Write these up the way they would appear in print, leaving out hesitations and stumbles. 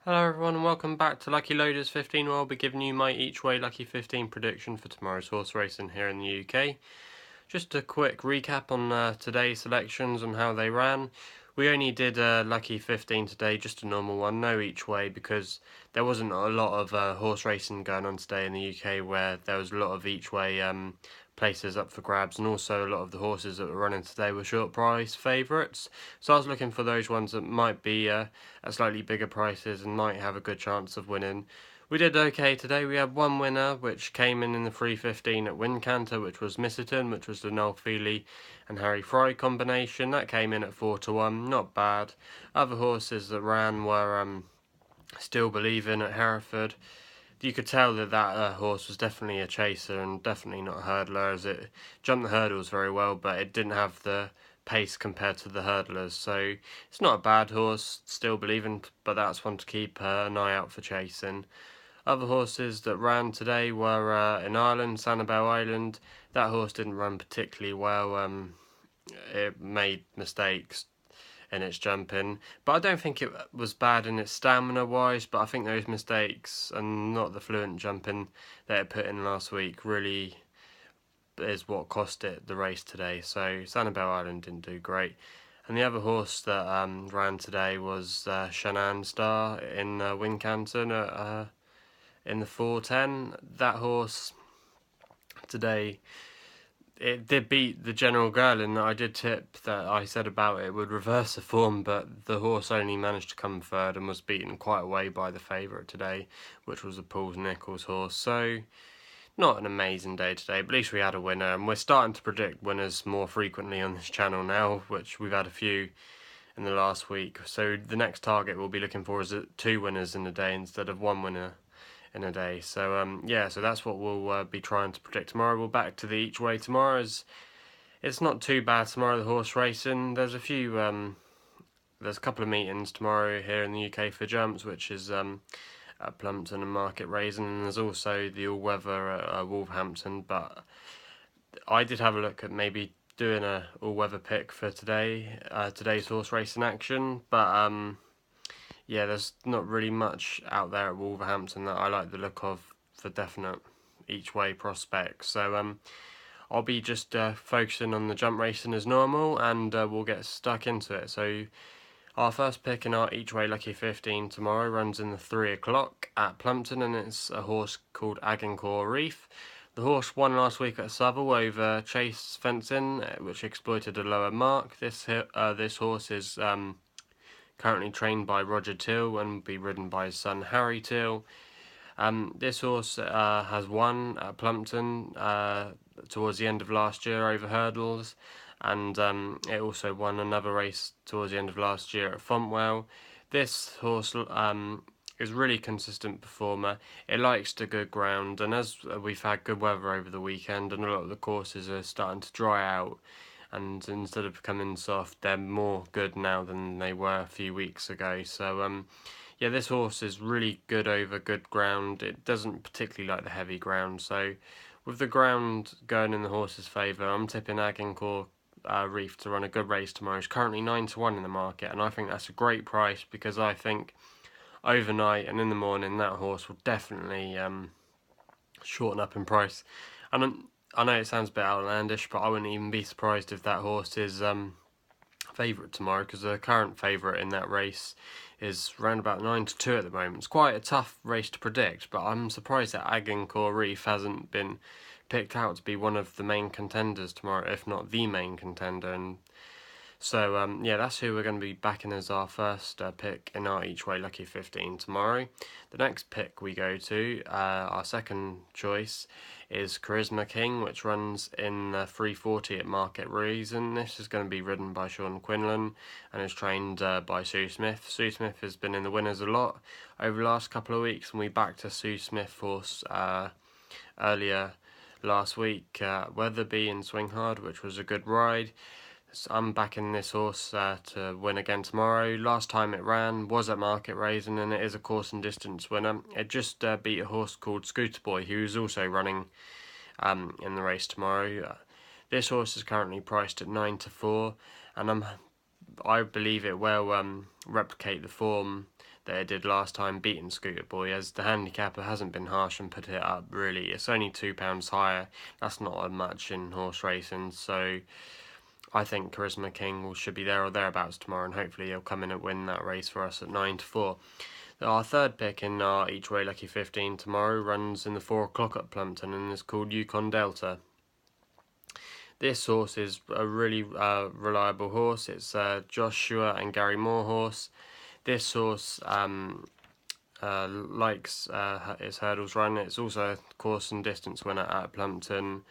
Hello everyone and welcome back to Lucky Loaders 15, where I'll be giving you my each way Lucky 15 prediction for tomorrow's horse racing here in the UK. Just a quick recap on today's selections and how they ran. We only did Lucky 15 today, just a normal one, no each way, because there wasn't a lot of horse racing going on today in the UK where there was a lot of each way places up for grabs, and also a lot of the horses that were running today were short price favourites. So I was looking for those ones that might be at slightly bigger prices and might have a good chance of winning. We did okay today. We had one winner, which came in the 3:15 at Wincanter, which was Misserton, which was the Noel Feely and Harry Fry combination. That came in at 4-1, not bad. Other horses that ran were Still Believing at Hereford. You could tell that horse was definitely a chaser and definitely not a hurdler, as it jumped the hurdles very well, but it didn't have the pace compared to the hurdlers. So it's not a bad horse, Still Believing, but that's one to keep an eye out for chasing. Other horses that ran today were in Ireland, Sanibel Island. That horse didn't run particularly well. It made mistakes in its jumping, but I don't think it was bad in its stamina wise, but I think those mistakes and not the fluent jumping that it put in last week really is what cost it the race today. So Sanibel Island didn't do great. And the other horse that ran today was Shannon Star in Wincanton in the 4:10. That horse today, it did beat the General Girlin that I did tip that I said about it would reverse the form, but the horse only managed to come third and was beaten quite away by the favourite today, which was the Paul Nicholls horse. So not an amazing day today, but at least we had a winner, and we're starting to predict winners more frequently on this channel now, which we've had a few in the last week. So the next target we'll be looking for is 2 winners in a day instead of 1 winner in a day. So yeah, so that's what we'll be trying to predict tomorrow. We'll back to the each way tomorrow. It's not too bad tomorrow, the horse racing. There's a few there's a couple of meetings tomorrow here in the UK for jumps, which is at Plumpton and Market Rasen, and there's also the all weather at Wolverhampton. But I did have a look at maybe doing a all weather pick for today's horse racing action, but yeah, there's not really much out there at Wolverhampton that I like the look of for definite each way prospects. So I'll be just focusing on the jump racing as normal, and we'll get stuck into it. So our first pick in our each way Lucky 15 tomorrow runs in the 3 o'clock at Plumpton, and it's a horse called Agincourt Reef. The horse won last week at Southwell over Chase Fencing, which exploited a lower mark. This horse is currently trained by Roger Till and will be ridden by his son Harry Till. This horse has won at Plumpton towards the end of last year over hurdles, and it also won another race towards the end of last year at Fontwell. This horse is really consistent performer. It likes the good ground, and as we've had good weather over the weekend and a lot of the courses are starting to dry out, and instead of becoming soft, they're more good now than they were a few weeks ago. So yeah, this horse is really good over good ground. It doesn't particularly like the heavy ground, so with the ground going in the horse's favour, I'm tipping Agincourt Reef to run a good race tomorrow. It's currently 9-1 in the market, and I think that's a great price, because I think overnight and in the morning that horse will definitely shorten up in price. And I know it sounds a bit outlandish, but I wouldn't even be surprised if that horse is favourite tomorrow, because the current favourite in that race is around about 9-2 at the moment. It's quite a tough race to predict, but I'm surprised that Agincourt Reef hasn't been picked out to be one of the main contenders tomorrow, if not the main contender. And so yeah, that's who we're going to be backing as our first pick in our each way Lucky 15 tomorrow. The next pick we go to, our second choice, is Karisma King, which runs in 3:40 at Market Rasen. This is going to be ridden by Sean Quinlan and is trained by Sue Smith. Sue Smith has been in the winners a lot over the last couple of weeks, and we backed a Sue Smith horse earlier last week, Weatherby in Swinghard, which was a good ride. So I'm backing this horse to win again tomorrow. Last time it ran was at Market Rasen, and it is a course and distance winner. It just beat a horse called Scooter Boy, who is also running in the race tomorrow. This horse is currently priced at 9-4, and I'm I believe it will replicate the form that it did last time beating Scooter Boy, as the handicapper hasn't been harsh and put it up really. It's only £2 higher. That's not much in horse racing, so I think Karisma King should be there or thereabouts tomorrow, and hopefully he'll come in and win that race for us at 9-4. Our third pick in our Each Way Lucky 15 tomorrow runs in the 4 o'clock at Plumpton and is called Yukon Delta. This horse is a really reliable horse. It's Joshua and Gary Moore horse. This horse likes its hurdles run. It's also a course and distance winner at Plumpton,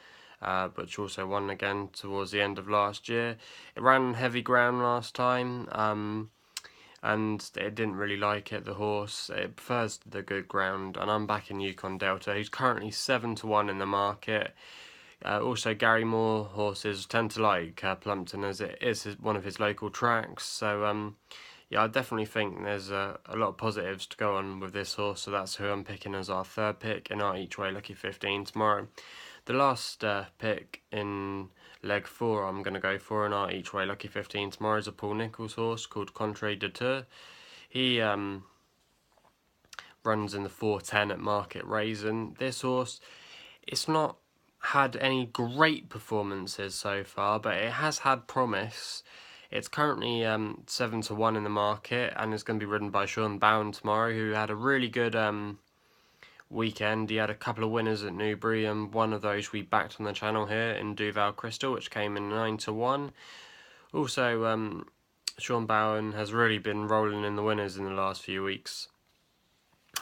which also won again towards the end of last year. It ran heavy ground last time, and it didn't really like it, the horse. It prefers the good ground, and I'm back in Yukon Delta, who's currently 7-1 in the market. Also, Gary Moore horses tend to like Plumpton, as it is one of his local tracks, so yeah, I definitely think there's a lot of positives to go on with this horse, so that's who I'm picking as our third pick in our Each Way Lucky 15 tomorrow. The last pick in leg 4 I'm going to go for in our Each Way Lucky 15 tomorrow is a Paul Nicholls horse called Contre. He runs in the 4:10 at Market Rasen. This horse, it's not had any great performances so far, but it has had promise. It's currently 7-1 in the market, and it's going to be ridden by Sean Bowen tomorrow, who had a really good weekend. He had a couple of winners at Newbury, and one of those we backed on the channel here in Duval Crystal, which came in 9-1. Also, Sean Bowen has really been rolling in the winners in the last few weeks,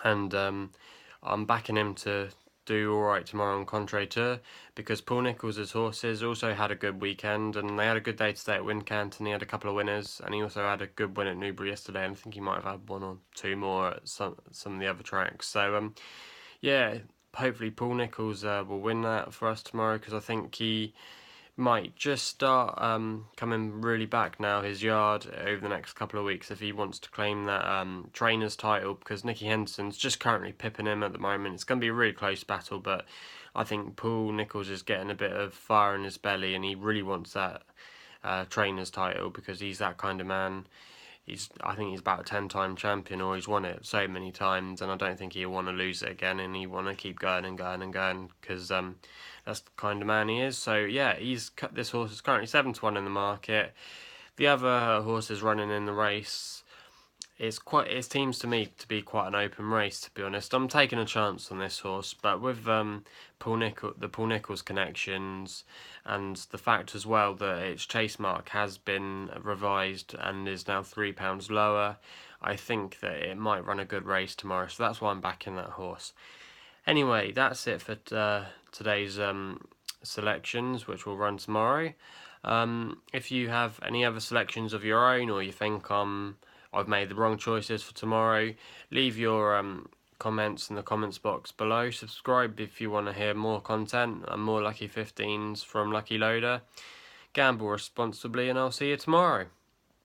and I'm backing him to do alright tomorrow on Contre, because Paul Nicholls' horses also had a good weekend, and they had a good day today at Wincanton. He had a couple of winners, and he also had a good win at Newbury yesterday, and I think he might have had 1 or 2 more at some of the other tracks. So yeah, hopefully Paul Nicholls will win that for us tomorrow, because I think he might just start coming really back now, his yard, over the next couple of weeks, if he wants to claim that trainer's title, because Nicky Henderson's just currently pipping him at the moment. It's going to be a really close battle, but I think Paul Nicholls is getting a bit of fire in his belly, and he really wants that trainer's title, because he's that kind of man. I think he's about a 10-time champion, or he's won it so many times, and I don't think he'll want to lose it again, and he want to keep going and going and going, because that's the kind of man he is. So yeah, this horse is currently 7-1 in the market. The other horses running in the race, it seems to me to be quite an open race, to be honest. I'm taking a chance on this horse, but with the Paul Nicholls connections, and the fact as well that its chase mark has been revised and is now £3 lower, I think that it might run a good race tomorrow, so that's why I'm backing that horse. Anyway, that's it for today's selections, which will run tomorrow. If you have any other selections of your own, or you think I've made the wrong choices for tomorrow, leave your comments in the comments box below. Subscribe if you want to hear more content and more Lucky 15s from Lucky Loader. Gamble responsibly, and I'll see you tomorrow.